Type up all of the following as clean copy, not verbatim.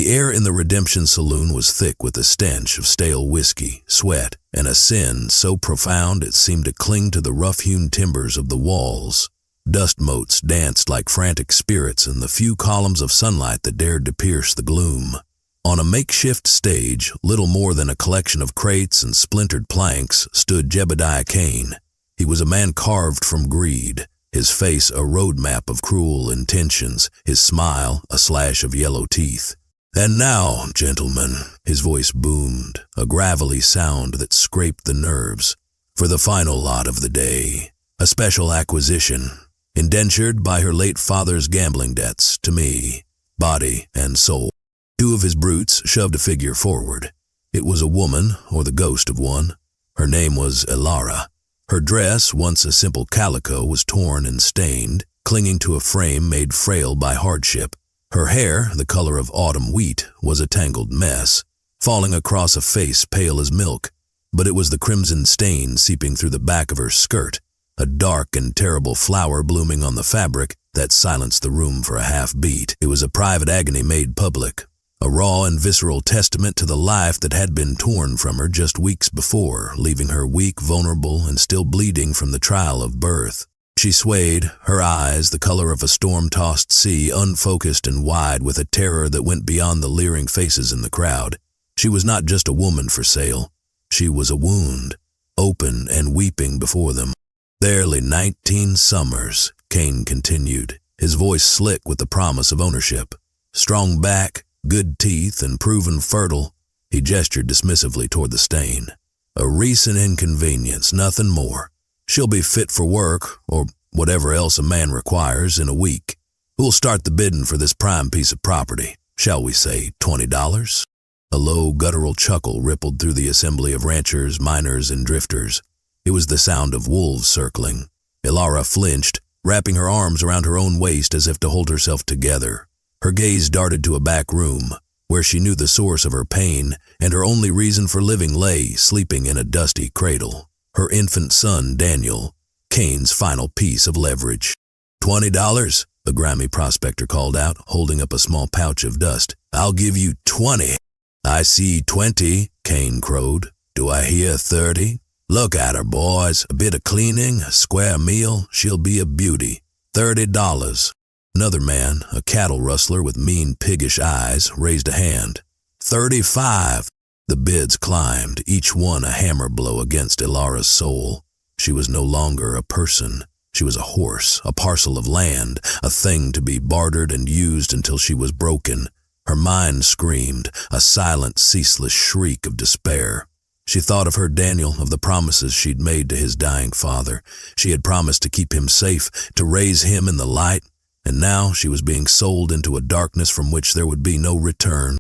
The air in the Redemption Saloon was thick with the stench of stale whiskey, sweat, and a sin so profound it seemed to cling to the rough-hewn timbers of the walls. Dust motes danced like frantic spirits in the few columns of sunlight that dared to pierce the gloom. On a makeshift stage, little more than a collection of crates and splintered planks, stood Jebediah Kane. He was a man carved from greed, his face a road map of cruel intentions, his smile a slash of yellow teeth. "And now, gentlemen," his voice boomed, a gravelly sound that scraped the nerves, "for the final lot of the day, a special acquisition, indentured by her late father's gambling debts to me, body and soul." Two of his brutes shoved a figure forward. It was a woman, or the ghost of one. Her name was Elara. Her dress, once a simple calico, was torn and stained, clinging to a frame made frail by hardship. Her hair, the color of autumn wheat, was a tangled mess, falling across a face pale as milk, but it was the crimson stain seeping through the back of her skirt, a dark and terrible flower blooming on the fabric, that silenced the room for a half-beat. It was a private agony made public, a raw and visceral testament to the life that had been torn from her just weeks before, leaving her weak, vulnerable, and still bleeding from the trial of birth. She swayed, her eyes, the color of a storm-tossed sea, unfocused and wide with a terror that went beyond the leering faces in the crowd. She was not just a woman for sale. She was a wound, open and weeping before them. "Barely 19 summers," Kane continued, his voice slick with the promise of ownership. "Strong back, good teeth, and proven fertile." He gestured dismissively toward the stain. "A recent inconvenience, nothing more. She'll be fit for work, or whatever else a man requires, in a week. Who'll start the bidding for this prime piece of property? Shall we say $20? A low, guttural chuckle rippled through the assembly of ranchers, miners, and drifters. It was the sound of wolves circling. Elara flinched, wrapping her arms around her own waist as if to hold herself together. Her gaze darted to a back room, where she knew the source of her pain, and her only reason for living lay sleeping in a dusty cradle. Her infant son, Daniel, Kane's final piece of leverage. $20, the grimy prospector called out, holding up a small pouch of dust. "I'll give you 20. "I see 20, Kane crowed. "Do I hear 30? "Look at her, boys. A bit of cleaning, a square meal, she'll be a beauty. $30. Another man, a cattle rustler with mean, piggish eyes, raised a hand. 35. The bids climbed, each one a hammer blow against Elara's soul. She was no longer a person. She was a horse, a parcel of land, a thing to be bartered and used until she was broken. Her mind screamed, a silent, ceaseless shriek of despair. She thought of her Daniel, of the promises she'd made to his dying father. She had promised to keep him safe, to raise him in the light, and now she was being sold into a darkness from which there would be no return.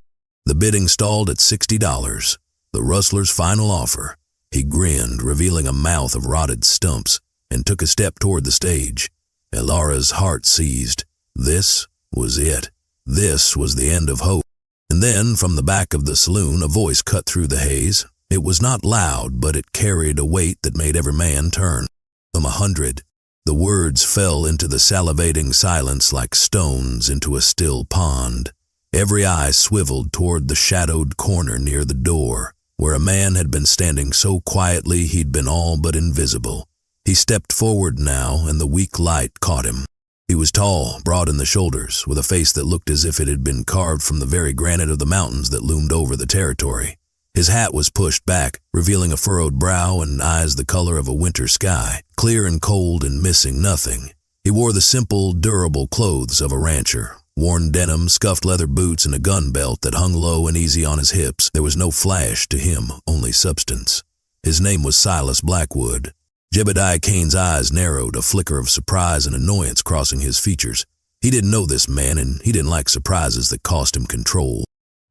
The bidding stalled at $60, the rustler's final offer. He grinned, revealing a mouth of rotted stumps, and took a step toward the stage. Elara's heart seized. This was it. This was the end of hope. And then, from the back of the saloon, a voice cut through the haze. It was not loud, but it carried a weight that made every man turn. From 100, the words fell into the salivating silence like stones into a still pond. Every eye swiveled toward the shadowed corner near the door, where a man had been standing so quietly he'd been all but invisible. He stepped forward now, and the weak light caught him. He was tall, broad in the shoulders, with a face that looked as if it had been carved from the very granite of the mountains that loomed over the territory. His hat was pushed back, revealing a furrowed brow and eyes the color of a winter sky, clear and cold and missing nothing. He wore the simple, durable clothes of a rancher, worn denim, scuffed leather boots, and a gun belt that hung low and easy on his hips. There was no flash to him, only substance. His name was Silas Blackwood. Jebediah Kane's eyes narrowed, a flicker of surprise and annoyance crossing his features. He didn't know this man, and he didn't like surprises that cost him control.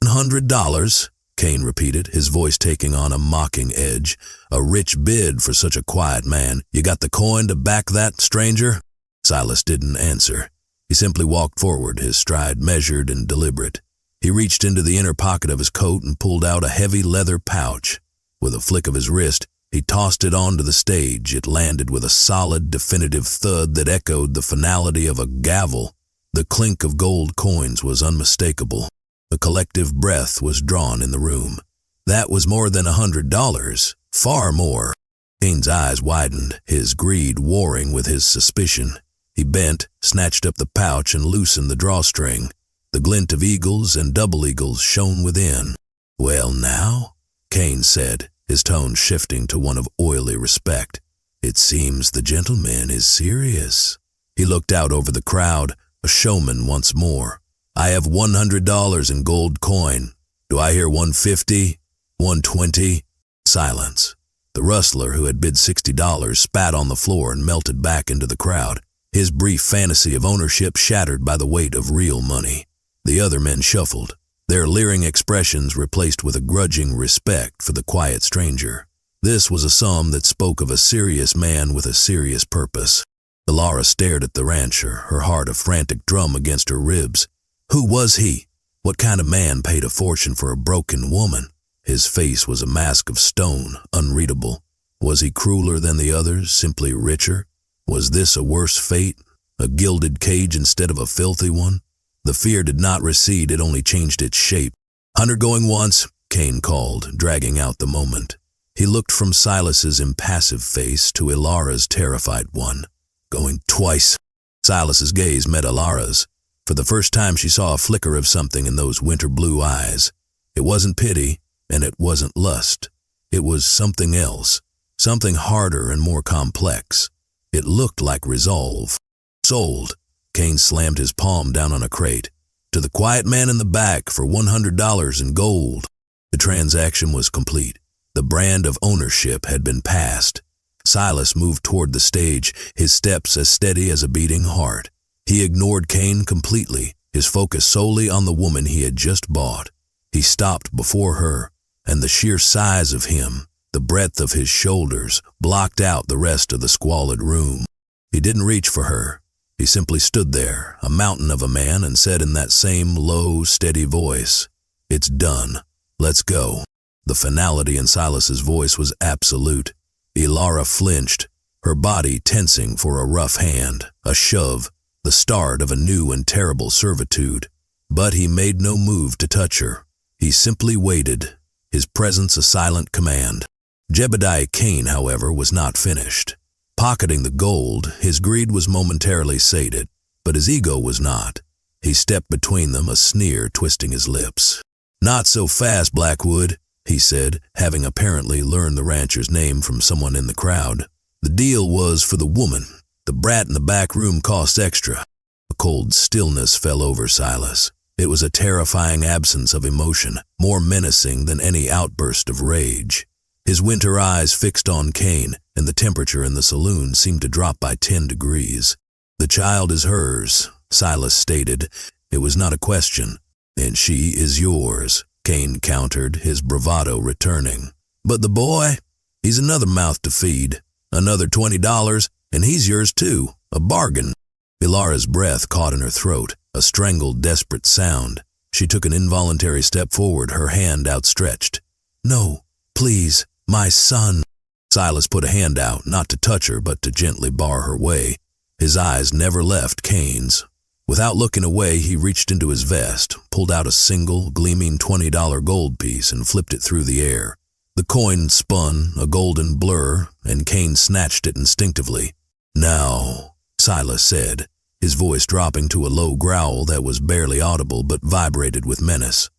$100, Kane repeated, his voice taking on a mocking edge. A rich bid for such a quiet man. You got the coin to back that, stranger? Silas didn't answer. He simply walked forward, his stride measured and deliberate. He reached into the inner pocket of his coat and pulled out a heavy leather pouch. With a flick of his wrist, he tossed it onto the stage. It landed with a solid, definitive thud that echoed the finality of a gavel. The clink of gold coins was unmistakable. A collective breath was drawn in the room. That was more than $100, far more. Kane's eyes widened, his greed warring with his suspicion. He bent, snatched up the pouch and loosened the drawstring. The glint of eagles and double eagles shone within. "Well now," Kane said, his tone shifting to one of oily respect. "It seems the gentleman is serious." He looked out over the crowd, a showman once more. "I have $100 in gold coin. Do I hear 150? 120? Silence. The rustler who had bid $60 spat on the floor and melted back into the crowd, his brief fantasy of ownership shattered by the weight of real money. The other men shuffled, their leering expressions replaced with a grudging respect for the quiet stranger. This was a sum that spoke of a serious man with a serious purpose. Elara stared at the rancher, her heart a frantic drum against her ribs. Who was he? What kind of man paid a fortune for a broken woman? His face was a mask of stone, unreadable. Was he crueler than the others, simply richer? Was this a worse fate? A gilded cage instead of a filthy one? The fear did not recede, it only changed its shape. "100 going once," Kane called, dragging out the moment. He looked from Silas's impassive face to Elara's terrified one. "Going twice." Silas's gaze met Elara's. For the first time she saw a flicker of something in those winter blue eyes. It wasn't pity, and it wasn't lust. It was something else, something harder and more complex. It looked like resolve. "Sold." Kane slammed his palm down on a crate. "To the quiet man in the back for $100 in gold." The transaction was complete. The brand of ownership had been passed. Silas moved toward the stage, his steps as steady as a beating heart. He ignored Kane completely, his focus solely on the woman he had just bought. He stopped before her, and the sheer size of him, the breadth of his shoulders, blocked out the rest of the squalid room. He didn't reach for her. He simply stood there, a mountain of a man, and said in that same low, steady voice, "It's done. Let's go." The finality in Silas's voice was absolute. Elara flinched, her body tensing for a rough hand, a shove, the start of a new and terrible servitude. But he made no move to touch her. He simply waited, his presence a silent command. Jebediah Kane, however, was not finished. Pocketing the gold, his greed was momentarily sated, but his ego was not. He stepped between them, a sneer twisting his lips. "Not so fast, Blackwood," he said, having apparently learned the rancher's name from someone in the crowd. "The deal was for the woman. The brat in the back room cost extra." A cold stillness fell over Silas. It was a terrifying absence of emotion, more menacing than any outburst of rage. His winter eyes fixed on Kane, and the temperature in the saloon seemed to drop by 10 degrees. "The child is hers," Silas stated. It was not a question. "And she is yours," Kane countered, his bravado returning. "But the boy? He's another mouth to feed. Another $20, and he's yours too. A bargain." Elara's breath caught in her throat, a strangled, desperate sound. She took an involuntary step forward, her hand outstretched. "No, please, my son." Silas put a hand out, not to touch her, but to gently bar her way. His eyes never left Kane's. Without looking away, he reached into his vest, pulled out a single, gleaming $20 gold piece and flipped it through the air. The coin spun, a golden blur, and Kane snatched it instinctively. "Now," Silas said, his voice dropping to a low growl that was barely audible but vibrated with menace.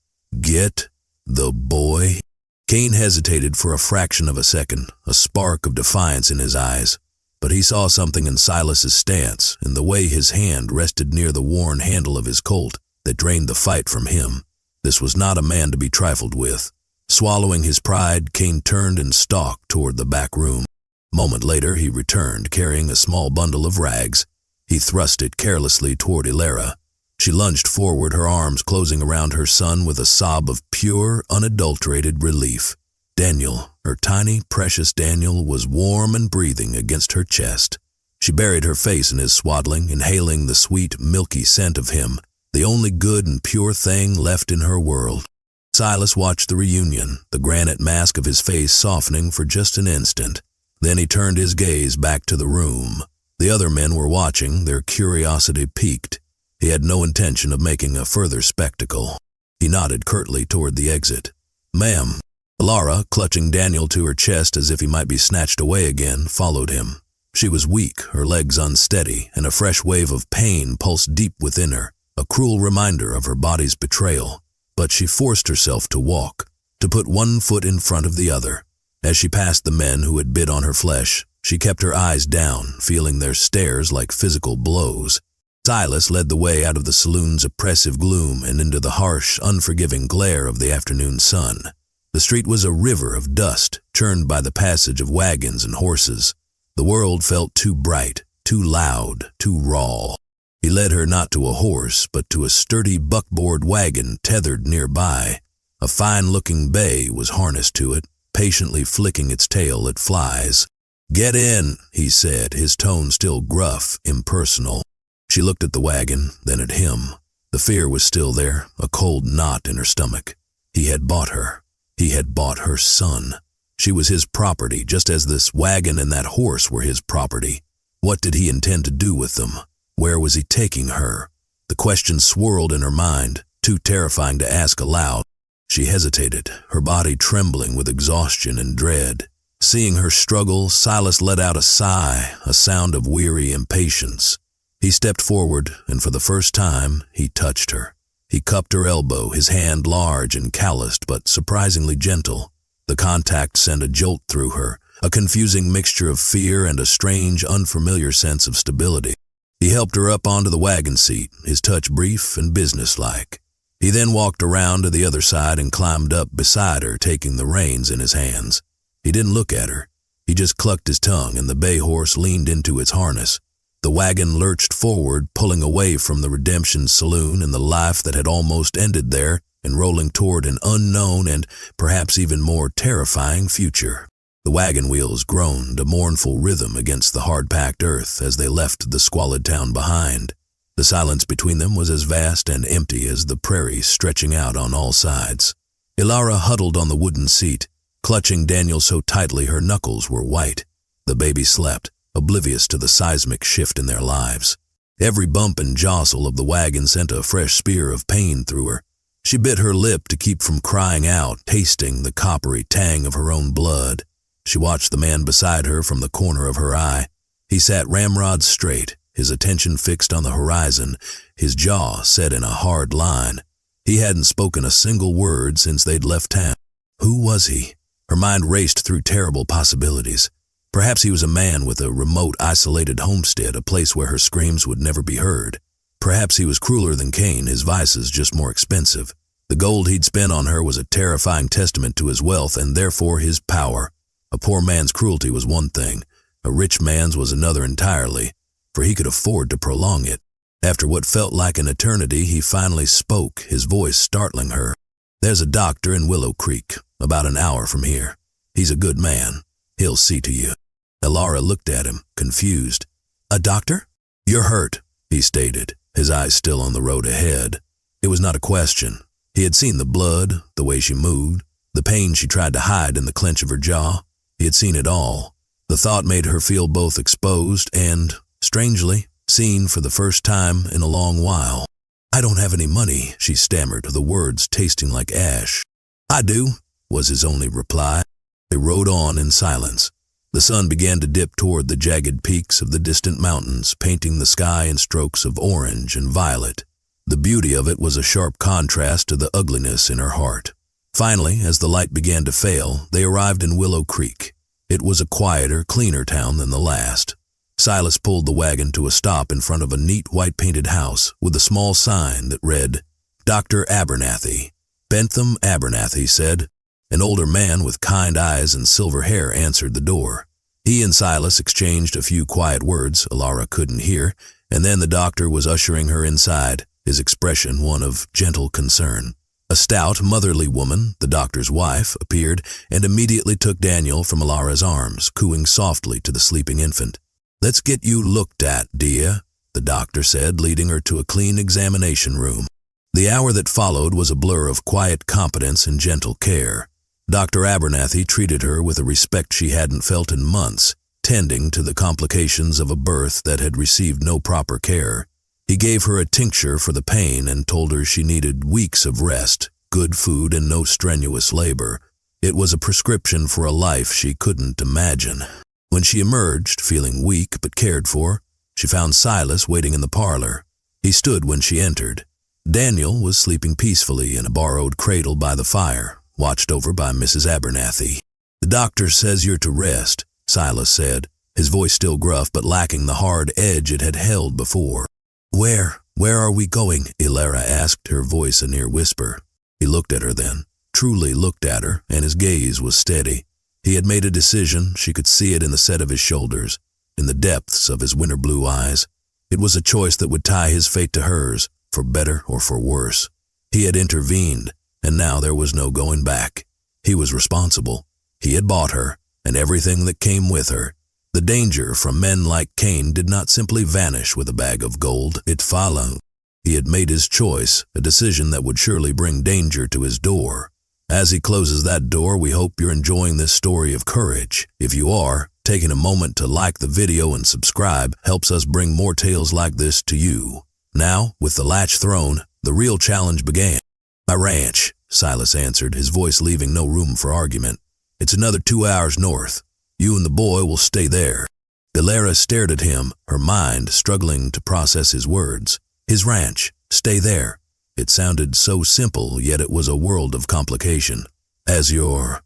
"Get the boy." Kane hesitated for a fraction of a second, a spark of defiance in his eyes. But he saw something in Silas's stance, in the way his hand rested near the worn handle of his Colt, that drained the fight from him. This was not a man to be trifled with. Swallowing his pride, Kane turned and stalked toward the back room. A moment later, he returned, carrying a small bundle of rags. He thrust it carelessly toward Elara. She lunged forward, her arms closing around her son with a sob of pure, unadulterated relief. Daniel, her tiny, precious Daniel, was warm and breathing against her chest. She buried her face in his swaddling, inhaling the sweet, milky scent of him, the only good and pure thing left in her world. Silas watched the reunion, the granite mask of his face softening for just an instant. Then he turned his gaze back to the room. The other men were watching, their curiosity piqued. He had no intention of making a further spectacle. He nodded curtly toward the exit. "Ma'am." Elara, clutching Daniel to her chest as if he might be snatched away again, followed him. She was weak, her legs unsteady, and a fresh wave of pain pulsed deep within her, a cruel reminder of her body's betrayal. But she forced herself to walk, to put one foot in front of the other. As she passed the men who had bit on her flesh, she kept her eyes down, feeling their stares like physical blows. Silas led the way out of the saloon's oppressive gloom and into the harsh, unforgiving glare of the afternoon sun. The street was a river of dust, churned by the passage of wagons and horses. The world felt too bright, too loud, too raw. He led her not to a horse, but to a sturdy buckboard wagon tethered nearby. A fine-looking bay was harnessed to it, patiently flicking its tail at flies. "Get in," he said, his tone still gruff, impersonal. She looked at the wagon, then at him. The fear was still there, a cold knot in her stomach. He had bought her. He had bought her son. She was his property, just as this wagon and that horse were his property. What did he intend to do with them? Where was he taking her? The question swirled in her mind, too terrifying to ask aloud. She hesitated, her body trembling with exhaustion and dread. Seeing her struggle, Silas let out a sigh, a sound of weary impatience. He stepped forward, and for the first time, he touched her. He cupped her elbow, his hand large and calloused but surprisingly gentle. The contact sent a jolt through her, a confusing mixture of fear and a strange, unfamiliar sense of stability. He helped her up onto the wagon seat, his touch brief and businesslike. He then walked around to the other side and climbed up beside her, taking the reins in his hands. He didn't look at her. He just clucked his tongue, and the bay horse leaned into its harness. The wagon lurched forward, pulling away from the Redemption Saloon and the life that had almost ended there, and rolling toward an unknown and perhaps even more terrifying future. The wagon wheels groaned, a mournful rhythm against the hard-packed earth as they left the squalid town behind. The silence between them was as vast and empty as the prairie stretching out on all sides. Elara huddled on the wooden seat, clutching Daniel so tightly her knuckles were white. The baby slept, oblivious to the seismic shift in their lives. Every bump and jostle of the wagon sent a fresh spear of pain through her. She bit her lip to keep from crying out, tasting the coppery tang of her own blood. She watched the man beside her from the corner of her eye. He sat ramrod straight, his attention fixed on the horizon, his jaw set in a hard line. He hadn't spoken a single word since they'd left town. Who was he? Her mind raced through terrible possibilities. Perhaps he was a man with a remote, isolated homestead, a place where her screams would never be heard. Perhaps he was crueler than Cain, his vices just more expensive. The gold he'd spent on her was a terrifying testament to his wealth and therefore his power. A poor man's cruelty was one thing, a rich man's was another entirely, for he could afford to prolong it. After what felt like an eternity, he finally spoke, his voice startling her. "There's a doctor in Willow Creek, about an hour from here. He's a good man. He'll see to you." Elara looked at him, confused. "A doctor?" "You're hurt," he stated, his eyes still on the road ahead. It was not a question. He had seen the blood, the way she moved, the pain she tried to hide in the clench of her jaw. He had seen it all. The thought made her feel both exposed and, strangely, seen for the first time in a long while. "I don't have any money," she stammered, the words tasting like ash. "I do," was his only reply. They rode on in silence. The sun began to dip toward the jagged peaks of the distant mountains, painting the sky in strokes of orange and violet. The beauty of it was a sharp contrast to the ugliness in her heart. Finally, as the light began to fail, they arrived in Willow Creek. It was a quieter, cleaner town than the last. Silas pulled the wagon to a stop in front of a neat white-painted house with a small sign that read, "Dr. Abernathy." "Bentham Abernathy," said. An older man with kind eyes and silver hair answered the door. He and Silas exchanged a few quiet words Elara couldn't hear, and then the doctor was ushering her inside, his expression one of gentle concern. A stout, motherly woman, the doctor's wife, appeared and immediately took Daniel from Elara's arms, cooing softly to the sleeping infant. "Let's get you looked at, dear," the doctor said, leading her to a clean examination room. The hour that followed was a blur of quiet competence and gentle care. Dr. Abernathy treated her with a respect she hadn't felt in months, tending to the complications of a birth that had received no proper care. He gave her a tincture for the pain and told her she needed weeks of rest, good food, and no strenuous labor. It was a prescription for a life she couldn't imagine. When she emerged, feeling weak but cared for, she found Silas waiting in the parlor. He stood when she entered. Daniel was sleeping peacefully in a borrowed cradle by the fire, watched over by Mrs. Abernathy. "The doctor says you're to rest," Silas said, his voice still gruff but lacking the hard edge it had held before. Where are we going?" Elara asked, her voice a near whisper. He looked at her then, truly looked at her, and his gaze was steady. He had made a decision. She could see it in the set of his shoulders, in the depths of his winter blue eyes. It was a choice that would tie his fate to hers, for better or for worse. He had intervened, and now there was no going back. He was responsible. He had bought her, and everything that came with her. The danger from men like Cain did not simply vanish with a bag of gold. It followed. He had made his choice, a decision that would surely bring danger to his door. As he closes that door, we hope you're enjoying this story of courage. If you are, taking a moment to like the video and subscribe helps us bring more tales like this to you. Now, with the latch thrown, the real challenge began. "My ranch," Silas answered, his voice leaving no room for argument. "It's another 2 hours north. You and the boy will stay there." Elara stared at him, her mind struggling to process his words. His ranch, stay there. It sounded so simple, yet it was a world of complication. As your,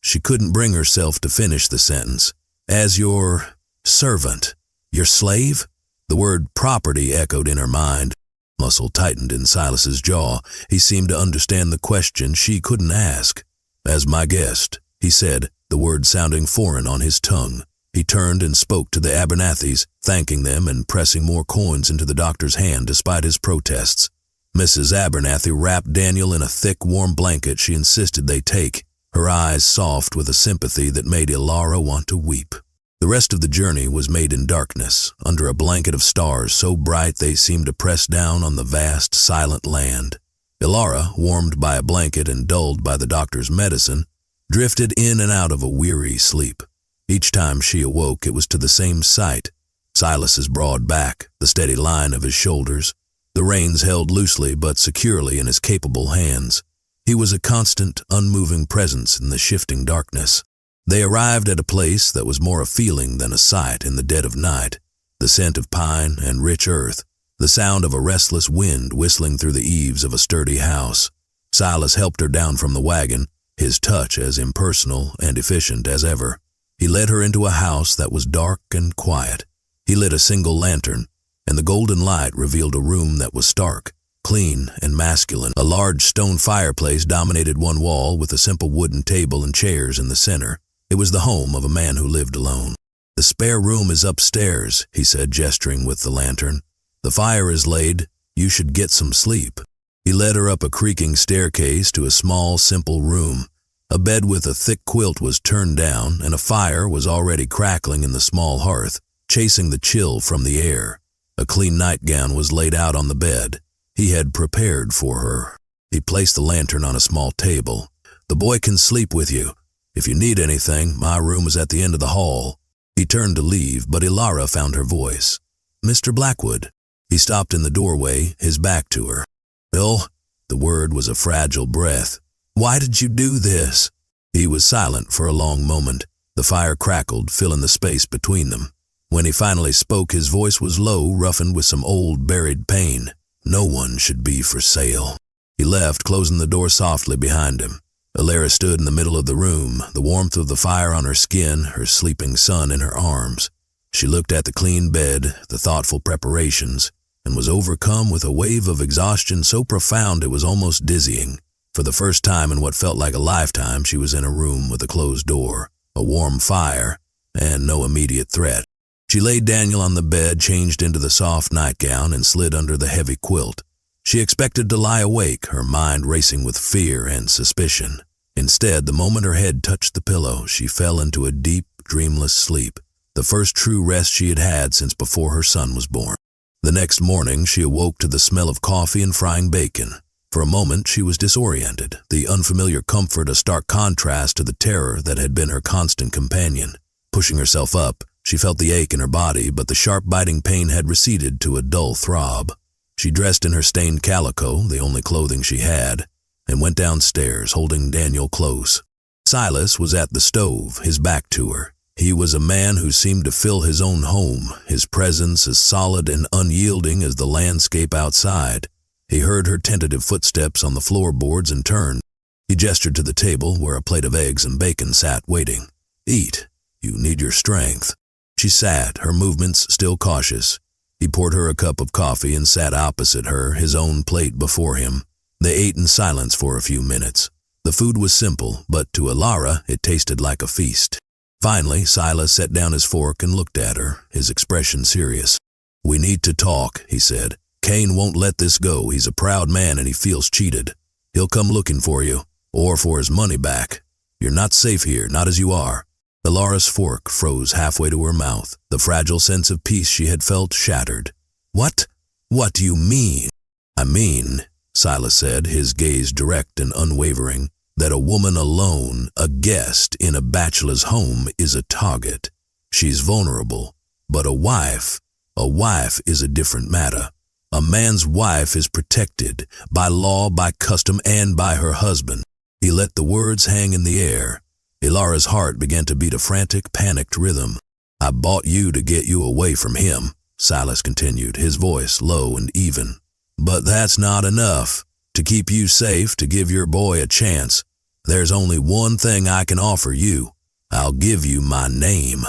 she couldn't bring herself to finish the sentence. "As your servant, your slave?" The word property echoed in her mind. Muscle tightened in Silas's jaw. He seemed to understand the question she couldn't ask. "As my guest," he said, the word sounding foreign on his tongue. He turned and spoke to the Abernathys, thanking them and pressing more coins into the doctor's hand despite his protests. Mrs. Abernathy wrapped Daniel in a thick, warm blanket she insisted they take, her eyes soft with a sympathy that made Elara want to weep. The rest of the journey was made in darkness, under a blanket of stars so bright they seemed to press down on the vast, silent land. Elara, warmed by a blanket and dulled by the doctor's medicine, drifted in and out of a weary sleep. Each time she awoke, it was to the same sight: Silas's broad back, the steady line of his shoulders, the reins held loosely but securely in his capable hands. He was a constant, unmoving presence in the shifting darkness. They arrived at a place that was more a feeling than a sight in the dead of night. The scent of pine and rich earth, the sound of a restless wind whistling through the eaves of a sturdy house. Silas helped her down from the wagon, his touch as impersonal and efficient as ever. He led her into a house that was dark and quiet. He lit a single lantern, and the golden light revealed a room that was stark, clean, and masculine. A large stone fireplace dominated one wall with a simple wooden table and chairs in the center. It was the home of a man who lived alone. "The spare room is upstairs," he said, gesturing with the lantern. "The fire is laid. You should get some sleep." He led her up a creaking staircase to a small, simple room. A bed with a thick quilt was turned down, and a fire was already crackling in the small hearth, chasing the chill from the air. A clean nightgown was laid out on the bed. He had prepared for her. He placed the lantern on a small table. "The boy can sleep with you. If you need anything, my room is at the end of the hall." He turned to leave, but Elara found her voice. "Mr. Blackwood." He stopped in the doorway, his back to her. "Bill," the word was a fragile breath. "Why did you do this?" He was silent for a long moment. The fire crackled, filling the space between them. When he finally spoke, his voice was low, roughened with some old, buried pain. "No one should be for sale." He left, closing the door softly behind him. Elara stood in the middle of the room, the warmth of the fire on her skin, her sleeping son in her arms. She looked at the clean bed, the thoughtful preparations, and was overcome with a wave of exhaustion so profound it was almost dizzying. For the first time in what felt like a lifetime, she was in a room with a closed door, a warm fire, and no immediate threat. She laid Daniel on the bed, changed into the soft nightgown, and slid under the heavy quilt. She expected to lie awake, her mind racing with fear and suspicion. Instead, the moment her head touched the pillow, she fell into a deep, dreamless sleep, the first true rest she had had since before her son was born. The next morning, she awoke to the smell of coffee and frying bacon. For a moment, she was disoriented, the unfamiliar comfort a stark contrast to the terror that had been her constant companion. Pushing herself up, She felt the ache in her body, but the sharp biting pain had receded to a dull throb. She dressed in her stained calico, the only clothing she had, and went downstairs, holding Daniel close. Silas was at the stove, his back to her. He was a man who seemed to fill his own home, his presence as solid and unyielding as the landscape outside. He heard her tentative footsteps on the floorboards and turned. He gestured to the table where a plate of eggs and bacon sat waiting. "Eat. You need your strength." She sat, her movements still cautious. He poured her a cup of coffee and sat opposite her, his own plate before him. They ate in silence for a few minutes. The food was simple, but to Elara it tasted like a feast. Finally, Silas set down his fork and looked at her, his expression serious. "We need to talk," he said. "Kane won't let this go. He's a proud man and he feels cheated. He'll come looking for you, or for his money back. You're not safe here, not as you are." Elara's fork froze halfway to her mouth. The fragile sense of peace she had felt shattered. "What? What do you mean?" "I mean," Silas said, his gaze direct and unwavering, "that a woman alone, a guest in a bachelor's home, is a target. She's vulnerable. But a wife is a different matter. A man's wife is protected, by law, by custom, and by her husband." He let the words hang in the air. Elara's heart began to beat a frantic, panicked rhythm. "I bought you to get you away from him," Silas continued, his voice low and even. "But that's not enough. To keep you safe, to give your boy a chance, there's only one thing I can offer you. I'll give you my name."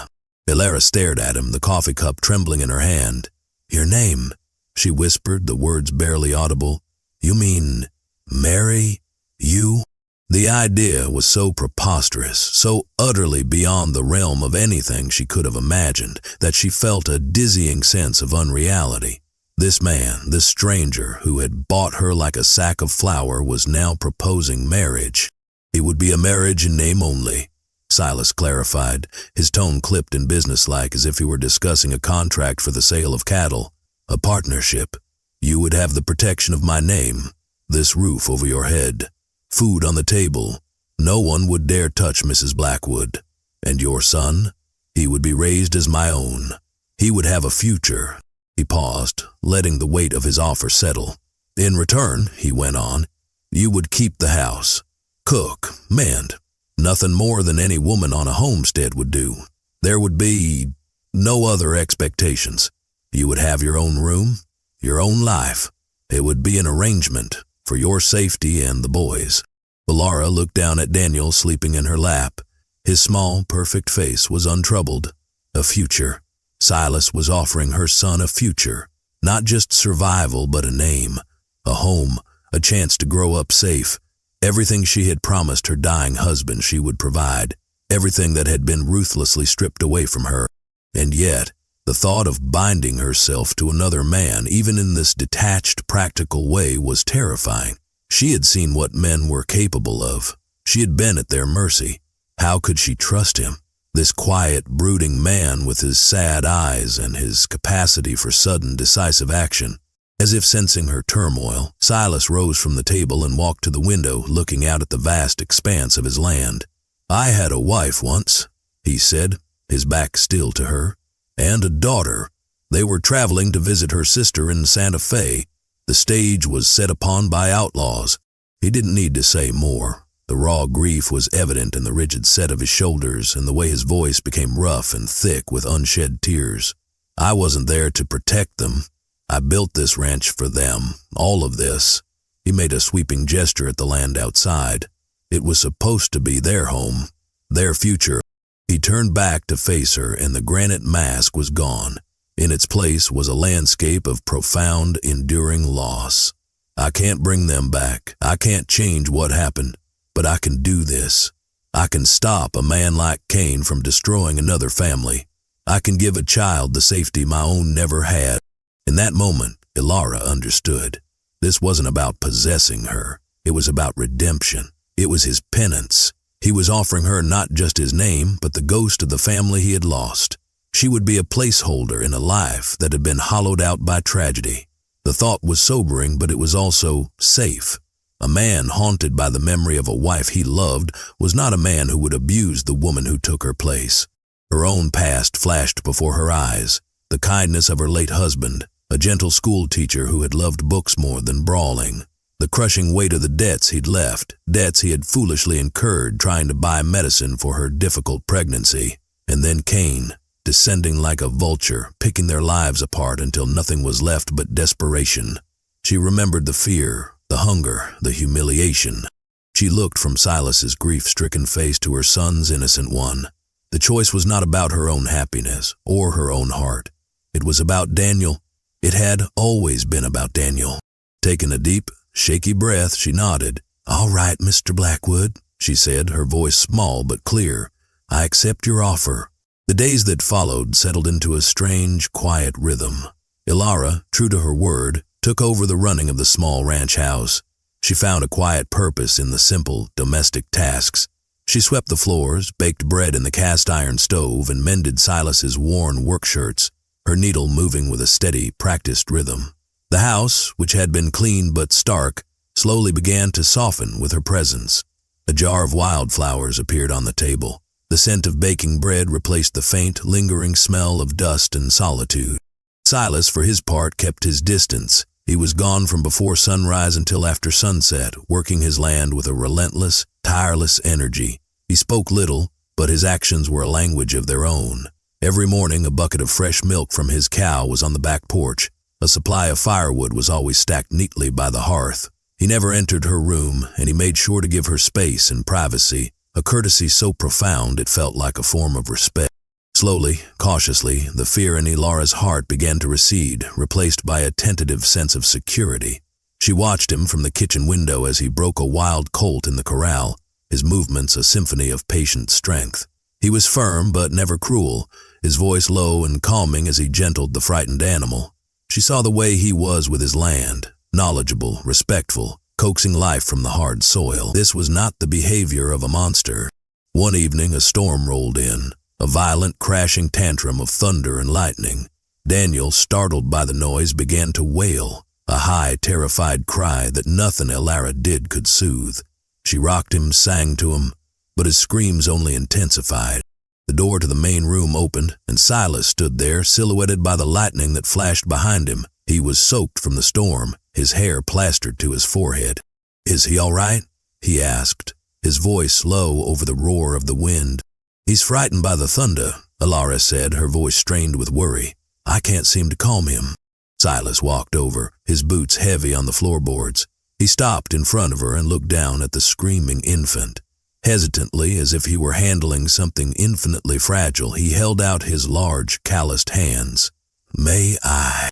Elara stared at him, the coffee cup trembling in her hand. "Your name?" she whispered, the words barely audible. "You mean marry you?" The idea was so preposterous, so utterly beyond the realm of anything she could have imagined, that she felt a dizzying sense of unreality. This man, this stranger who had bought her like a sack of flour, was now proposing marriage. It would be a marriage in name only, Silas clarified, his tone clipped and businesslike as if he were discussing a contract for the sale of cattle. "A partnership. You would have the protection of my name, this roof over your head, food on the table. No one would dare touch Mrs. Blackwood. And your son? He would be raised as my own. He would have a future." He paused, letting the weight of his offer settle. "In return," he went on, "you would keep the house, cook, mend, nothing more than any woman on a homestead would do. There would be no other expectations. You would have your own room, your own life. It would be an arrangement for your safety and the boys." Elara looked down at Daniel sleeping in her lap. His small, perfect face was untroubled. A future. Silas was offering her son a future. Not just survival, but a name, a home, a chance to grow up safe. Everything she had promised her dying husband she would provide. Everything that had been ruthlessly stripped away from her. And yet, the thought of binding herself to another man, even in this detached, practical way, was terrifying. She had seen what men were capable of. She had been at their mercy. How could she trust him? This quiet, brooding man with his sad eyes and his capacity for sudden, decisive action. As if sensing her turmoil, Silas rose from the table and walked to the window, looking out at the vast expanse of his land. "I had a wife once," he said, his back still to her. "And a daughter. They were traveling to visit her sister in Santa Fe. The stage was set upon by outlaws." He didn't need to say more. The raw grief was evident in the rigid set of his shoulders and the way his voice became rough and thick with unshed tears. "I wasn't there to protect them. I built this ranch for them, all of this." He made a sweeping gesture at the land outside. It was supposed to be their home, their future. He turned back to face her, and the granite mask was gone. In its place was a landscape of profound, enduring loss. "I can't bring them back. I can't change what happened. But I can do this. I can stop a man like Kane from destroying another family. I can give a child the safety my own never had." In that moment, Elara understood. This wasn't about possessing her. It was about redemption. It was his penance. He was offering her not just his name, but the ghost of the family he had lost. She would be a placeholder in a life that had been hollowed out by tragedy. The thought was sobering, but it was also safe. A man haunted by the memory of a wife he loved was not a man who would abuse the woman who took her place. Her own past flashed before her eyes, the kindness of her late husband, a gentle school teacher who had loved books more than brawling, the crushing weight of the debts he'd left, debts he had foolishly incurred trying to buy medicine for her difficult pregnancy, and then Cain, descending like a vulture, picking their lives apart until nothing was left but desperation. She remembered the fear, the hunger, the humiliation. She looked from Silas's grief-stricken face to her son's innocent one. The choice was not about her own happiness or her own heart. It was about Daniel. It had always been about Daniel. Taking a deep, shaky breath, she nodded. "All right, Mr. Blackwood," she said, her voice small but clear. "I accept your offer." The days that followed settled into a strange, quiet rhythm. Elara, true to her word, took over the running of the small ranch house. She found a quiet purpose in the simple, domestic tasks. She swept the floors, baked bread in the cast-iron stove, and mended Silas's worn work shirts, her needle moving with a steady, practiced rhythm. The house, which had been clean but stark, slowly began to soften with her presence. A jar of wildflowers appeared on the table. The scent of baking bread replaced the faint, lingering smell of dust and solitude. Silas, for his part, kept his distance. He was gone from before sunrise until after sunset, working his land with a relentless, tireless energy. He spoke little, but his actions were a language of their own. Every morning, a bucket of fresh milk from his cow was on the back porch. A supply of firewood was always stacked neatly by the hearth. He never entered her room, and he made sure to give her space and privacy, a courtesy so profound it felt like a form of respect. Slowly, cautiously, the fear in Elara's heart began to recede, replaced by a tentative sense of security. She watched him from the kitchen window as he broke a wild colt in the corral, his movements a symphony of patient strength. He was firm but never cruel, his voice low and calming as he gentled the frightened animal. She saw the way he was with his land, knowledgeable, respectful, coaxing life from the hard soil. This was not the behavior of a monster. One evening, a storm rolled in, a violent, crashing tantrum of thunder and lightning. Daniel, startled by the noise, began to wail, a high, terrified cry that nothing Elara did could soothe. She rocked him, sang to him, but his screams only intensified. The door to the main room opened, and Silas stood there, silhouetted by the lightning that flashed behind him. He was soaked from the storm, his hair plastered to his forehead. "Is he all right?" he asked, his voice low over the roar of the wind. "He's frightened by the thunder," Elara said, her voice strained with worry. "I can't seem to calm him." Silas walked over, his boots heavy on the floorboards. He stopped in front of her and looked down at the screaming infant. Hesitantly, as if he were handling something infinitely fragile, he held out his large, calloused hands. "May I?"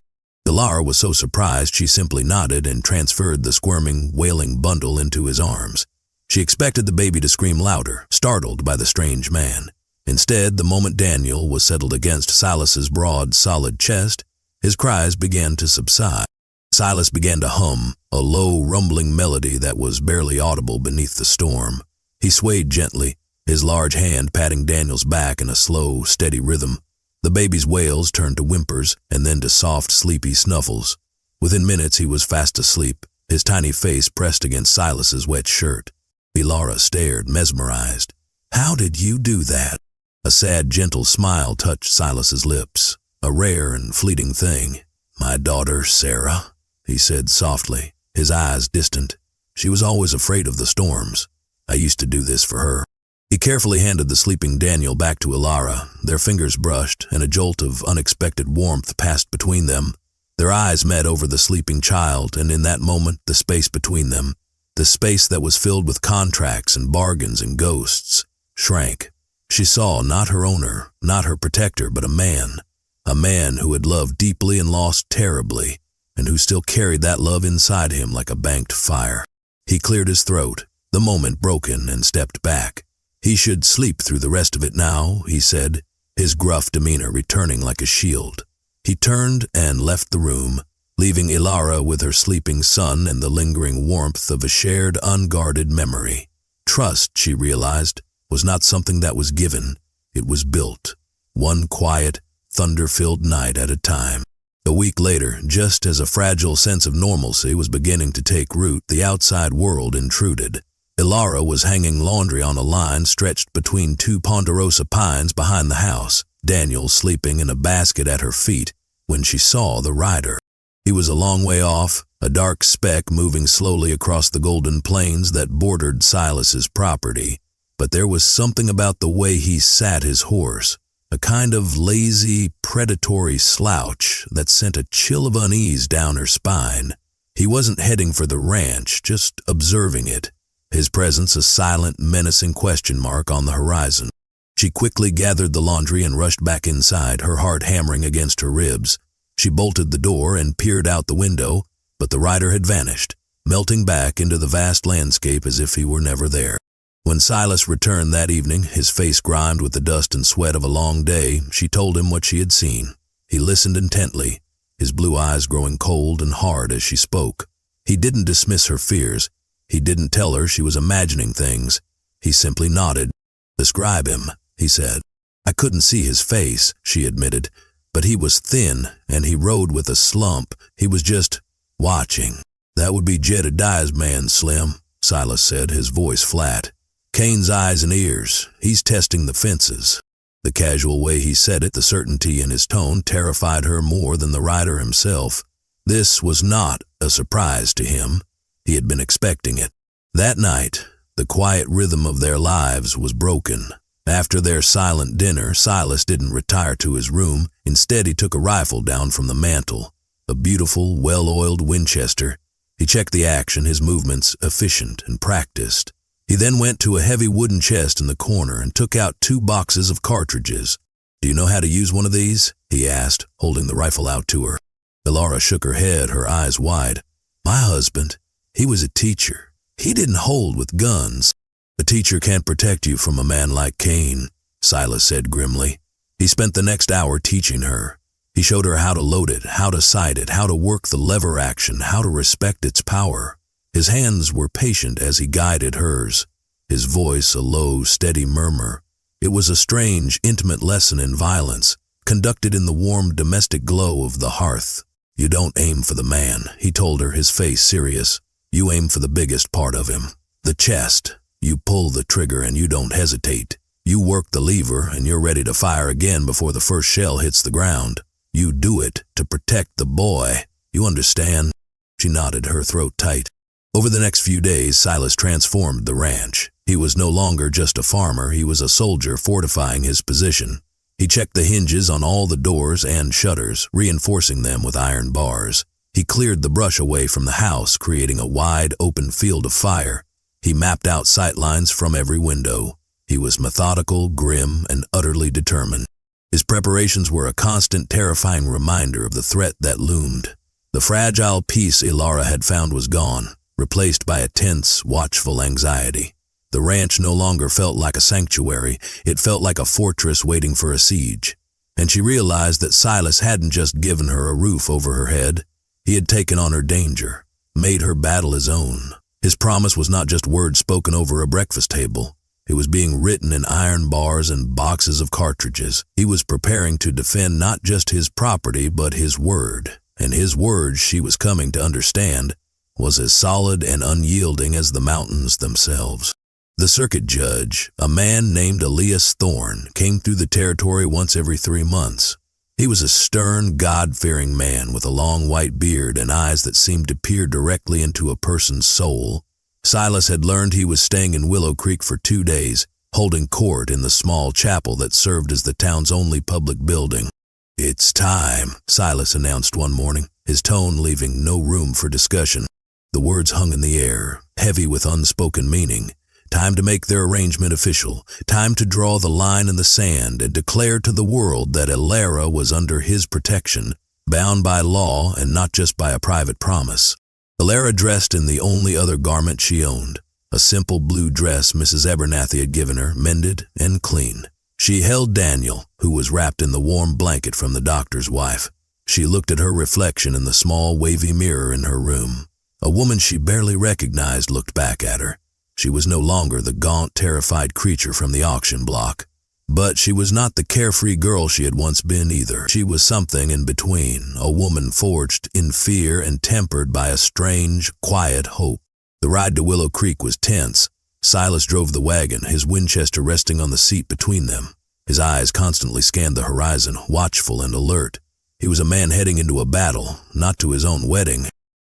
Elara was so surprised she simply nodded and transferred the squirming, wailing bundle into his arms. She expected the baby to scream louder, startled by the strange man. Instead, the moment Daniel was settled against Silas's broad, solid chest, his cries began to subside. Silas began to hum, a low, rumbling melody that was barely audible beneath the storm. He swayed gently, his large hand patting Daniel's back in a slow, steady rhythm. The baby's wails turned to whimpers and then to soft, sleepy snuffles. Within minutes he was fast asleep, his tiny face pressed against Silas's wet shirt. Elara stared, mesmerized. "How did you do that?" A sad, gentle smile touched Silas's lips, a rare and fleeting thing. "My daughter, Sarah," he said softly, his eyes distant. "She was always afraid of the storms. I used to do this for her." He carefully handed the sleeping Daniel back to Elara. Their fingers brushed, and a jolt of unexpected warmth passed between them. Their eyes met over the sleeping child, and in that moment, the space between them, the space that was filled with contracts and bargains and ghosts, shrank. She saw not her owner, not her protector, but a man who had loved deeply and lost terribly, and who still carried that love inside him like a banked fire. He cleared his throat, the moment broken, and stepped back. He should sleep through the rest of it now, he said, his gruff demeanor returning like a shield. He turned and left the room, leaving Elara with her sleeping son and the lingering warmth of a shared, unguarded memory. Trust, she realized, was not something that was given. It was built, one quiet, thunder-filled night at a time. A week later, just as a fragile sense of normalcy was beginning to take root, the outside world intruded. Elara was hanging laundry on a line stretched between two ponderosa pines behind the house, Daniel sleeping in a basket at her feet, when she saw the rider. He was a long way off, a dark speck moving slowly across the golden plains that bordered Silas's property. But there was something about the way he sat his horse, a kind of lazy, predatory slouch that sent a chill of unease down her spine. He wasn't heading for the ranch, just observing it, his presence a silent, menacing question mark on the horizon. She quickly gathered the laundry and rushed back inside, her heart hammering against her ribs. She bolted the door and peered out the window, but the rider had vanished, melting back into the vast landscape as if he were never there. When Silas returned that evening, his face grimed with the dust and sweat of a long day, she told him what she had seen. He listened intently, his blue eyes growing cold and hard as she spoke. He didn't dismiss her fears. He didn't tell her she was imagining things. He simply nodded. "Describe him," he said. "I couldn't see his face," she admitted, "but he was thin, and he rode with a slump. He was just watching." "That would be Jedediah's man, Slim," Silas said, his voice flat. "Cain's eyes and ears. He's testing the fences." The casual way he said it, the certainty in his tone, terrified her more than the rider himself. This was not a surprise to him. He had been expecting it. That night, the quiet rhythm of their lives was broken. After their silent dinner, Silas didn't retire to his room. Instead, he took a rifle down from the mantel, a beautiful, well-oiled Winchester. He checked the action, his movements efficient and practiced. He then went to a heavy wooden chest in the corner and took out 2 boxes of cartridges. "Do you know how to use one of these?" he asked, holding the rifle out to her. Elara shook her head, her eyes wide. "My husband, he was a teacher. He didn't hold with guns." "A teacher can't protect you from a man like Cain," Silas said grimly. He spent the next hour teaching her. He showed her how to load it, how to sight it, how to work the lever action, how to respect its power. His hands were patient as he guided hers, his voice a low, steady murmur. It was a strange, intimate lesson in violence, conducted in the warm domestic glow of the hearth. "You don't aim for the man," he told her, his face serious. "You aim for the biggest part of him, the chest. You pull the trigger and you don't hesitate. You work the lever and you're ready to fire again before the first shell hits the ground. You do it to protect the boy. You understand?" She nodded, her throat tight. Over the next few days, Silas transformed the ranch. He was no longer just a farmer, he was a soldier fortifying his position. He checked the hinges on all the doors and shutters, reinforcing them with iron bars. He cleared the brush away from the house, creating a wide, open field of fire. He mapped out sight lines from every window. He was methodical, grim, and utterly determined. His preparations were a constant, terrifying reminder of the threat that loomed. The fragile peace Elara had found was gone, replaced by a tense, watchful anxiety. The ranch no longer felt like a sanctuary, it felt like a fortress waiting for a siege. And she realized that Silas hadn't just given her a roof over her head. He had taken on her danger, made her battle his own. His promise was not just words spoken over a breakfast table. It was being written in iron bars and boxes of cartridges. He was preparing to defend not just his property, but his word. And his word, she was coming to understand, was as solid and unyielding as the mountains themselves. The circuit judge, a man named Elias Thorne, came through the territory once every 3 months. He was a stern, God-fearing man with a long white beard and eyes that seemed to peer directly into a person's soul. Silas had learned he was staying in Willow Creek for 2 days, holding court in the small chapel that served as the town's only public building. "It's time," Silas announced one morning, his tone leaving no room for discussion. The words hung in the air, heavy with unspoken meaning. Time to make their arrangement official. Time to draw the line in the sand and declare to the world that Elara was under his protection, bound by law and not just by a private promise. Elara dressed in the only other garment she owned, a simple blue dress Mrs. Abernathy had given her, mended and clean. She held Daniel, who was wrapped in the warm blanket from the doctor's wife. She looked at her reflection in the small, wavy mirror in her room. A woman she barely recognized looked back at her. She was no longer the gaunt, terrified creature from the auction block. But she was not the carefree girl she had once been either. She was something in between, a woman forged in fear and tempered by a strange, quiet hope. The ride to Willow Creek was tense. Silas drove the wagon, his Winchester resting on the seat between them. His eyes constantly scanned the horizon, watchful and alert. He was a man heading into a battle, not to his own wedding.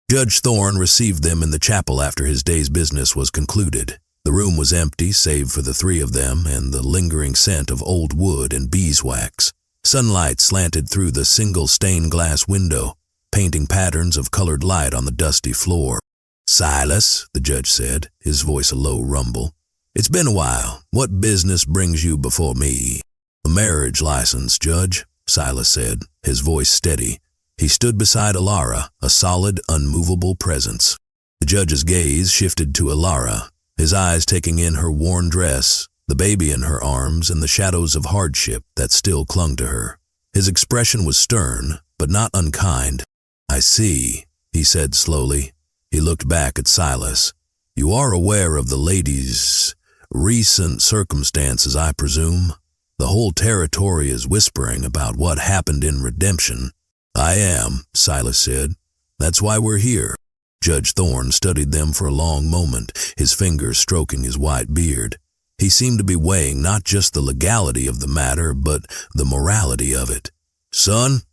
Judge Thorne received them in the chapel after his day's business was concluded. The room was empty save for the three of them and the lingering scent of old wood and beeswax. Sunlight slanted through the single stained glass window, painting patterns of colored light on the dusty floor. "Silas," the judge said, his voice a low rumble. "It's been a while. What business brings you before me?" "A marriage license, Judge," Silas said, his voice steady. He stood beside Elara, a solid, unmovable presence. The judge's gaze shifted to Elara, his eyes taking in her worn dress, the baby in her arms, and the shadows of hardship that still clung to her. His expression was stern, but not unkind. "I see," he said slowly. He looked back at Silas. "You are aware of the lady's recent circumstances, I presume? The whole territory is whispering about what happened in Redemption." "I am," Silas said. "That's why we're here." Judge Thorne studied them for a long moment, his fingers stroking his white beard. He seemed to be weighing not just the legality of the matter, but the morality of it. "Son,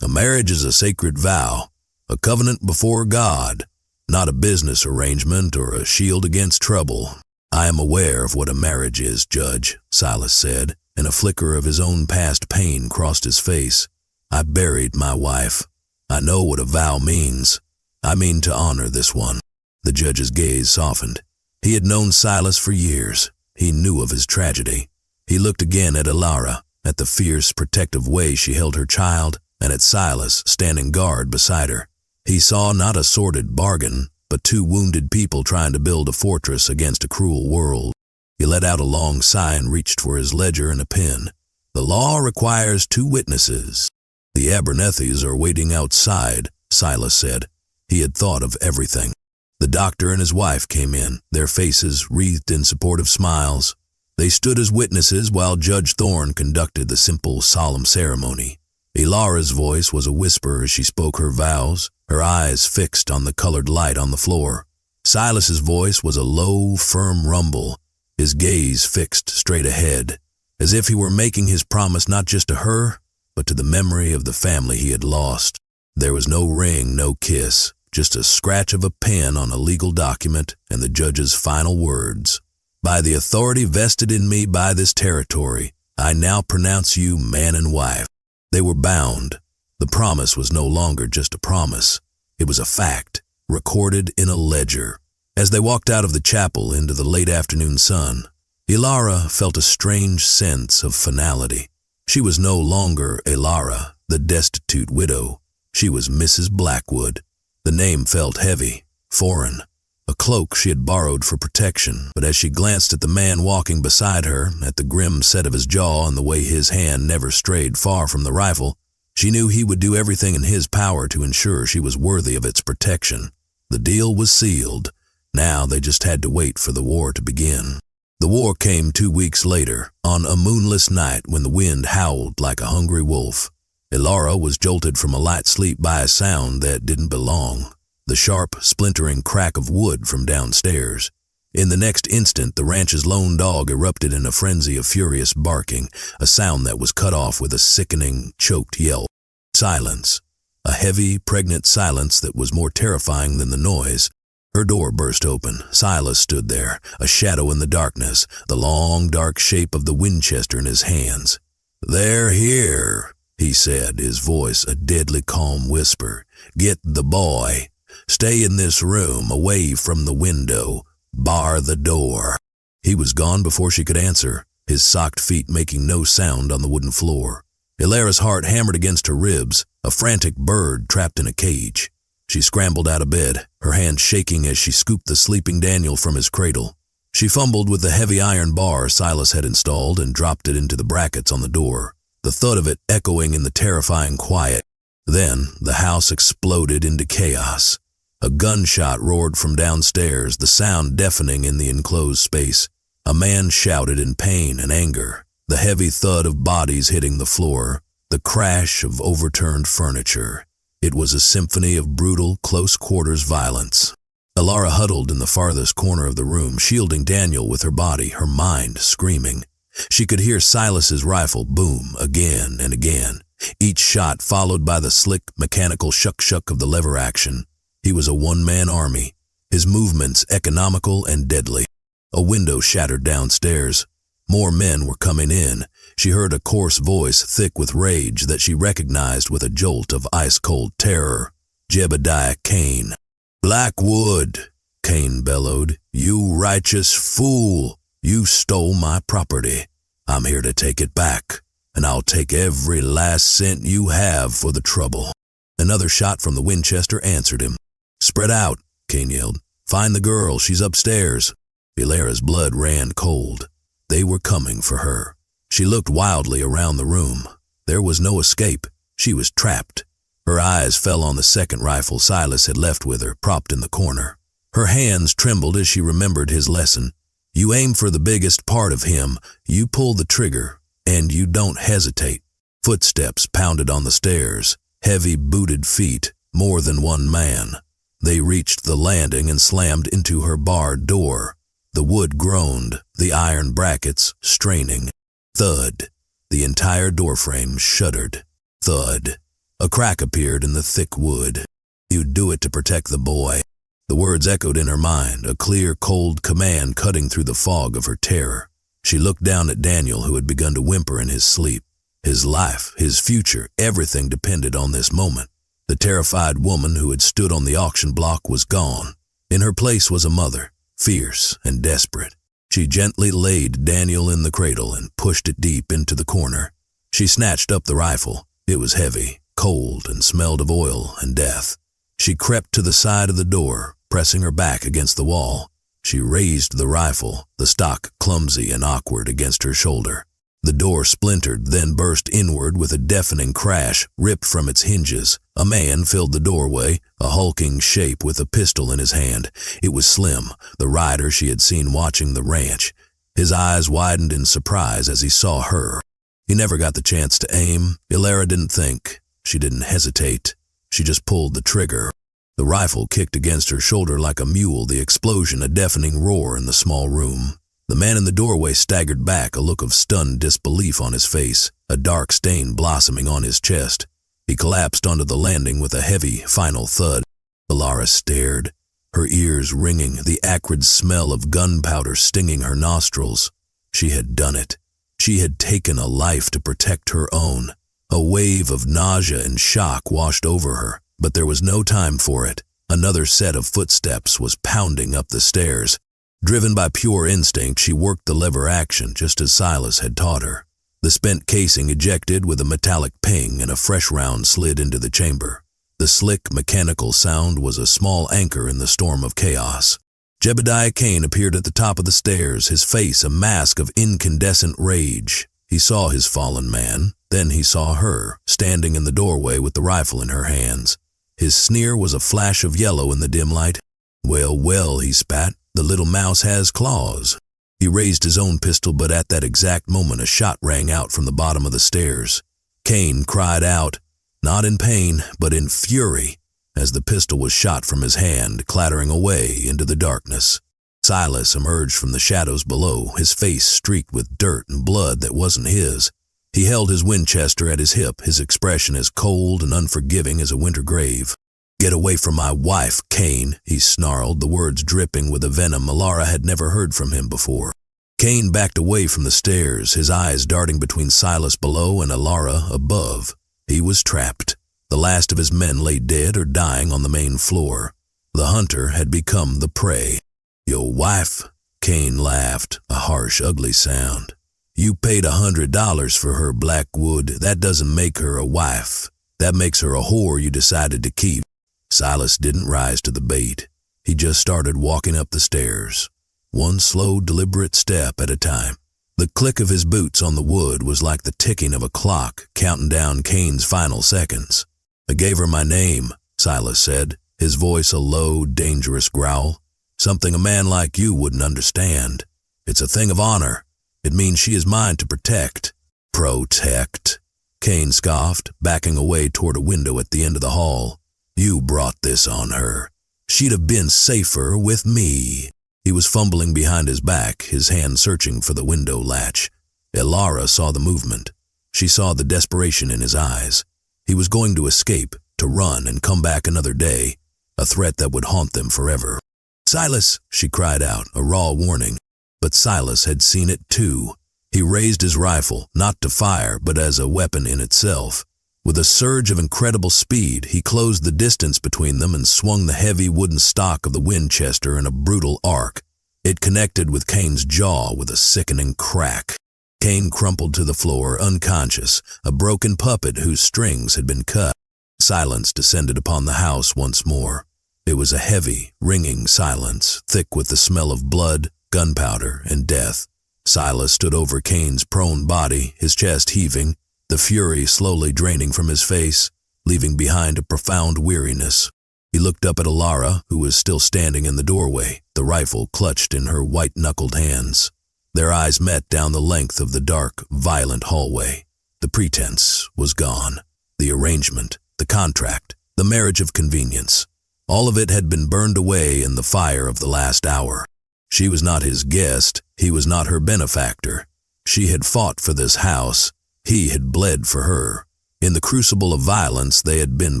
a marriage is a sacred vow, a covenant before God, not a business arrangement or a shield against trouble." "I am aware of what a marriage is, Judge," Silas said, and a flicker of his own past pain crossed his face. "I buried my wife. I know what a vow means. I mean to honor this one." The judge's gaze softened. He had known Silas for years. He knew of his tragedy. He looked again at Elara, at the fierce, protective way she held her child, and at Silas standing guard beside her. He saw not a sordid bargain, but two wounded people trying to build a fortress against a cruel world. He let out a long sigh and reached for his ledger and a pen. "The law requires 2 witnesses. The Abernethys are waiting outside," Silas said. He had thought of everything. The doctor and his wife came in, their faces wreathed in supportive smiles. They stood as witnesses while Judge Thorne conducted the simple, solemn ceremony. Elara's voice was a whisper as she spoke her vows, her eyes fixed on the colored light on the floor. Silas's voice was a low, firm rumble, his gaze fixed straight ahead, as if he were making his promise not just to her, but to the memory of the family he had lost. There was no ring, no kiss, just a scratch of a pen on a legal document and the judge's final words. "By the authority vested in me by this territory, I now pronounce you man and wife." They were bound. The promise was no longer just a promise. It was a fact, recorded in a ledger. As they walked out of the chapel into the late afternoon sun, Elara felt a strange sense of finality. She was no longer Elara, the destitute widow. She was Mrs. Blackwood. The name felt heavy, foreign, a cloak she had borrowed for protection, but as she glanced at the man walking beside her, at the grim set of his jaw and the way his hand never strayed far from the rifle, she knew he would do everything in his power to ensure she was worthy of its protection. The deal was sealed. Now they just had to wait for the war to begin. The war came 2 weeks later, on a moonless night when the wind howled like a hungry wolf. Elara was jolted from a light sleep by a sound that didn't belong, the sharp, splintering crack of wood from downstairs. In the next instant, the ranch's lone dog erupted in a frenzy of furious barking, a sound that was cut off with a sickening, choked yelp. Silence. A heavy, pregnant silence that was more terrifying than the noise. Her door burst open. Silas stood there, a shadow in the darkness, the long, dark shape of the Winchester in his hands. "They're here," he said, his voice a deadly calm whisper. "Get the boy. Stay in this room, away from the window. Bar the door." He was gone before she could answer, his socked feet making no sound on the wooden floor. Elara's heart hammered against her ribs, a frantic bird trapped in a cage. She scrambled out of bed, her hands shaking as she scooped the sleeping Daniel from his cradle. She fumbled with the heavy iron bar Silas had installed and dropped it into the brackets on the door, the thud of it echoing in the terrifying quiet. Then the house exploded into chaos. A gunshot roared from downstairs, the sound deafening in the enclosed space. A man shouted in pain and anger, the heavy thud of bodies hitting the floor, the crash of overturned furniture. It was a symphony of brutal, close-quarters violence. Elara huddled in the farthest corner of the room, shielding Daniel with her body, her mind screaming. She could hear Silas's rifle boom again and again, each shot followed by the slick, mechanical shuck-shuck of the lever action. He was a one-man army, his movements economical and deadly. A window shattered downstairs. More men were coming in. She heard a coarse voice thick with rage that she recognized with a jolt of ice-cold terror. Jebediah Kane. "Blackwood," Kane bellowed, "you righteous fool! You stole my property. I'm here to take it back, and I'll take every last cent you have for the trouble." Another shot from the Winchester answered him. "Spread out," Kane yelled. "Find the girl, she's upstairs." Elara's blood ran cold. They were coming for her. She looked wildly around the room. There was no escape. She was trapped. Her eyes fell on the second rifle Silas had left with her, propped in the corner. Her hands trembled as she remembered his lesson. You aim for the biggest part of him, you pull the trigger, and you don't hesitate. Footsteps pounded on the stairs, heavy booted feet, more than one man. They reached the landing and slammed into her barred door. The wood groaned, the iron brackets straining. Thud. The entire doorframe shuddered. Thud. A crack appeared in the thick wood. "You'd do it to protect the boy." The words echoed in her mind, a clear, cold command cutting through the fog of her terror. She looked down at Daniel, who had begun to whimper in his sleep. His life, his future, everything depended on this moment. The terrified woman who had stood on the auction block was gone. In her place was a mother, fierce and desperate. She gently laid Daniel in the cradle and pushed it deep into the corner. She snatched up the rifle. It was heavy, cold, and smelled of oil and death. She crept to the side of the door, pressing her back against the wall. She raised the rifle, the stock clumsy and awkward against her shoulder. The door splintered, then burst inward with a deafening crash, ripped from its hinges. A man filled the doorway, a hulking shape with a pistol in his hand. It was Slim, the rider she had seen watching the ranch. His eyes widened in surprise as he saw her. He never got the chance to aim. Elara didn't think. She didn't hesitate. She just pulled the trigger. The rifle kicked against her shoulder like a mule, the explosion a deafening roar in the small room. The man in the doorway staggered back, a look of stunned disbelief on his face, a dark stain blossoming on his chest. He collapsed onto the landing with a heavy, final thud. Elara stared, her ears ringing, the acrid smell of gunpowder stinging her nostrils. She had done it. She had taken a life to protect her own. A wave of nausea and shock washed over her, but there was no time for it. Another set of footsteps was pounding up the stairs. Driven by pure instinct, she worked the lever action just as Silas had taught her. The spent casing ejected with a metallic ping and a fresh round slid into the chamber. The slick, mechanical sound was a small anchor in the storm of chaos. Jebediah Kane appeared at the top of the stairs, his face a mask of incandescent rage. He saw his fallen man, then he saw her, standing in the doorway with the rifle in her hands. His sneer was a flash of yellow in the dim light. "Well, well," he spat, "the little mouse has claws." He raised his own pistol, but at that exact moment a shot rang out from the bottom of the stairs. Kane cried out, not in pain, but in fury, as the pistol was shot from his hand, clattering away into the darkness. Silas emerged from the shadows below, his face streaked with dirt and blood that wasn't his. He held his Winchester at his hip, his expression as cold and unforgiving as a winter grave. "Get away from my wife, Kane," he snarled, the words dripping with a venom Elara had never heard from him before. Kane backed away from the stairs, his eyes darting between Silas below and Elara above. He was trapped. The last of his men lay dead or dying on the main floor. The hunter had become the prey. "Your wife?" Kane laughed, a harsh, ugly sound. "You paid $100 for her, Blackwood. That doesn't make her a wife. That makes her a whore you decided to keep." Silas didn't rise to the bait. He just started walking up the stairs, one slow, deliberate step at a time. The click of his boots on the wood was like the ticking of a clock, counting down Kane's final seconds. "I gave her my name," Silas said, his voice a low, dangerous growl. "Something a man like you wouldn't understand. It's a thing of honor. It means she is mine to protect." "Protect?" Kane scoffed, backing away toward a window at the end of the hall. "You brought this on her. She'd have been safer with me. He was fumbling behind his back, his hand searching for the window latch. Elara saw the movement. She saw the desperation in his eyes. He was going to escape, to run and come back another day, a threat that would haunt them forever. "Silas!" she cried out, a raw warning. But Silas had seen it too. He raised his rifle, not to fire, but as a weapon in itself. With a surge of incredible speed, he closed the distance between them and swung the heavy wooden stock of the Winchester in a brutal arc. It connected with Kane's jaw with a sickening crack. Kane crumpled to the floor, unconscious, a broken puppet whose strings had been cut. Silence descended upon the house once more. It was a heavy, ringing silence, thick with the smell of blood, gunpowder, and death. Silas stood over Kane's prone body, his chest heaving, the fury slowly draining from his face, leaving behind a profound weariness. He looked up at Elara, who was still standing in the doorway, the rifle clutched in her white-knuckled hands. Their eyes met down the length of the dark, violent hallway. The pretense was gone. The arrangement, the contract, the marriage of convenience. All of it had been burned away in the fire of the last hour. She was not his guest, he was not her benefactor. She had fought for this house, he had bled for her. In the crucible of violence, they had been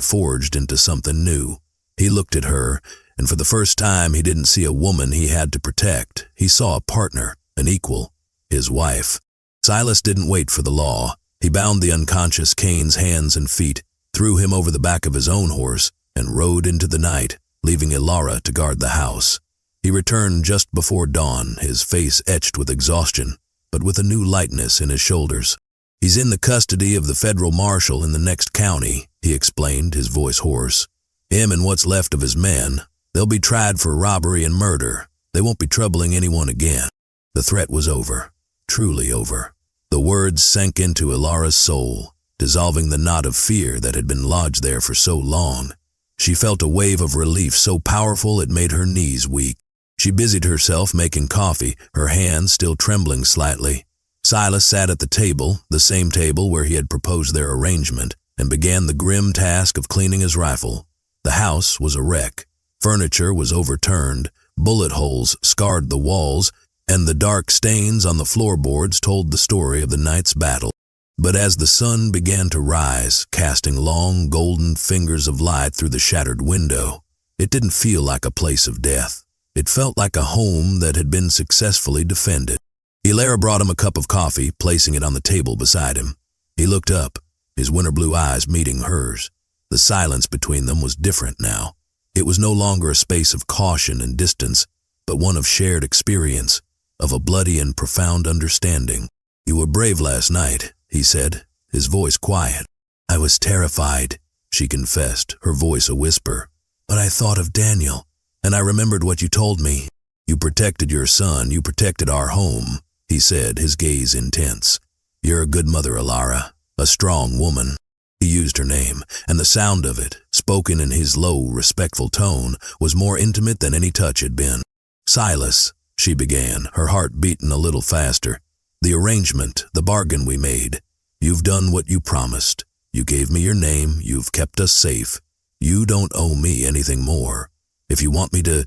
forged into something new. He looked at her, and for the first time he didn't see a woman he had to protect. He saw a partner, an equal, his wife. Silas didn't wait for the law. He bound the unconscious Kane's hands and feet, threw him over the back of his own horse, and rode into the night, leaving Elara to guard the house. He returned just before dawn, his face etched with exhaustion, but with a new lightness in his shoulders. "He's in the custody of the federal marshal in the next county," he explained, his voice hoarse. "Him and what's left of his men. They'll be tried for robbery and murder. They won't be troubling anyone again." The threat was over, truly over. The words sank into Elara's soul, dissolving the knot of fear that had been lodged there for so long. She felt a wave of relief so powerful it made her knees weak. She busied herself making coffee, her hands still trembling slightly. Silas sat at the table, the same table where he had proposed their arrangement, and began the grim task of cleaning his rifle. The house was a wreck. Furniture was overturned, bullet holes scarred the walls, and the dark stains on the floorboards told the story of the night's battle. But as the sun began to rise, casting long golden fingers of light through the shattered window, it didn't feel like a place of death. It felt like a home that had been successfully defended. Elara brought him a cup of coffee, placing it on the table beside him. He looked up, his winter blue eyes meeting hers. The silence between them was different now. It was no longer a space of caution and distance, but one of shared experience, of a bloody and profound understanding. "You were brave last night," he said, his voice quiet. "I was terrified," she confessed, her voice a whisper. "But I thought of Daniel, and I remembered what you told me. You protected your son, you protected our home," he said, his gaze intense. "You're a good mother, Elara, a strong woman." He used her name, and the sound of it, spoken in his low, respectful tone, was more intimate than any touch had been. "Silas," she began, her heart beating a little faster. "The arrangement, the bargain we made. You've done what you promised. You gave me your name, you've kept us safe. You don't owe me anything more. If you want me to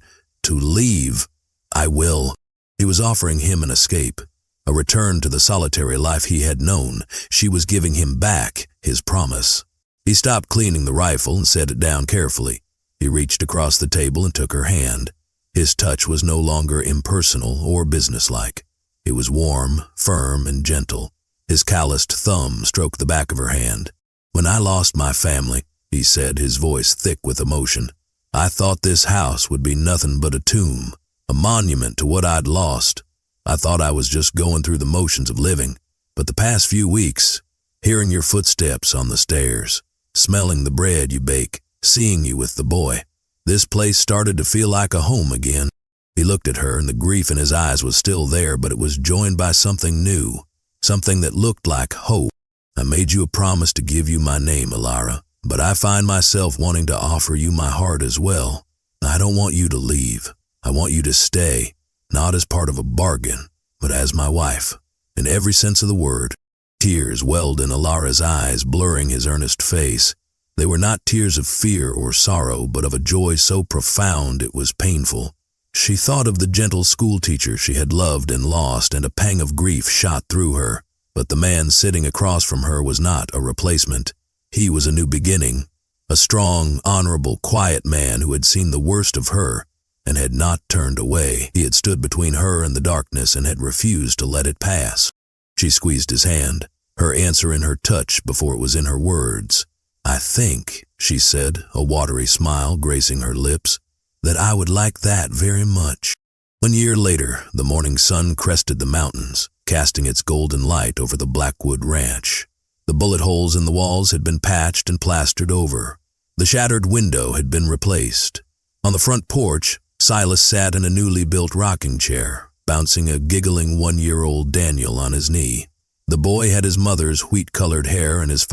leave, I will." He was offering him an escape, a return to the solitary life he had known. She was giving him back his promise. He stopped cleaning the rifle and set it down carefully. He reached across the table and took her hand. His touch was no longer impersonal or businesslike. It was warm, firm, and gentle. His calloused thumb stroked the back of her hand. "When I lost my family," he said, his voice thick with emotion, "I thought this house would be nothing but a tomb, a monument to what I'd lost. I thought I was just going through the motions of living. But the past few weeks, hearing your footsteps on the stairs, smelling the bread you bake, seeing you with the boy, this place started to feel like a home again." He looked at her, and the grief in his eyes was still there, but it was joined by something new, something that looked like hope. "I made you a promise to give you my name, Elara, but I find myself wanting to offer you my heart as well. I don't want you to leave. I want you to stay, not as part of a bargain, but as my wife, in every sense of the word." Tears welled in Elara's eyes, blurring his earnest face. They were not tears of fear or sorrow, but of a joy so profound it was painful. She thought of the gentle schoolteacher she had loved and lost, and a pang of grief shot through her. But the man sitting across from her was not a replacement. He was a new beginning, a strong, honorable, quiet man who had seen the worst of her and had not turned away. He had stood between her and the darkness and had refused to let it pass. She squeezed his hand, her answer in her touch before it was in her words. "I think," she said, a watery smile gracing her lips, "that I would like that very much." 1 year later, the morning sun crested the mountains, casting its golden light over the Blackwood ranch. The bullet holes in the walls had been patched and plastered over. The shattered window had been replaced. On the front porch, Silas sat in a newly built rocking chair, bouncing a giggling 1-year-old Daniel on his knee. The boy had his mother's wheat-colored hair and his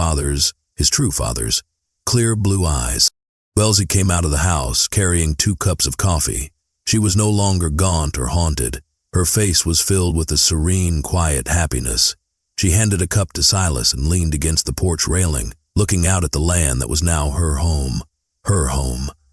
true father's, clear blue eyes. Wellesley came out of the house, carrying 2 cups of coffee. She was no longer gaunt or haunted. Her face was filled with a serene, quiet happiness. She handed a cup to Silas and leaned against the porch railing, looking out at the land that was now her home,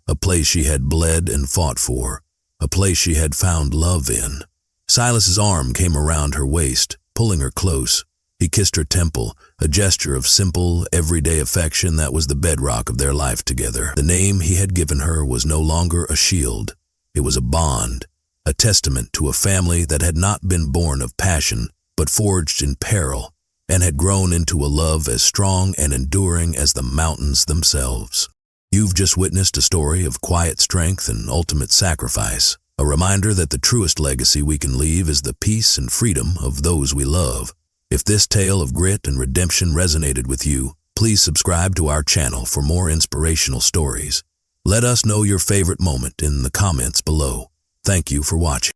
a place she had bled and fought for, a place she had found love in. Silas's arm came around her waist, pulling her close. He kissed her temple, a gesture of simple, everyday affection that was the bedrock of their life together. The name he had given her was no longer a shield. It was a bond, a testament to a family that had not been born of passion, but forged in peril, and had grown into a love as strong and enduring as the mountains themselves. You've just witnessed a story of quiet strength and ultimate sacrifice, a reminder that the truest legacy we can leave is the peace and freedom of those we love. If this tale of grit and redemption resonated with you, please subscribe to our channel for more inspirational stories. Let us know your favorite moment in the comments below. Thank you for watching.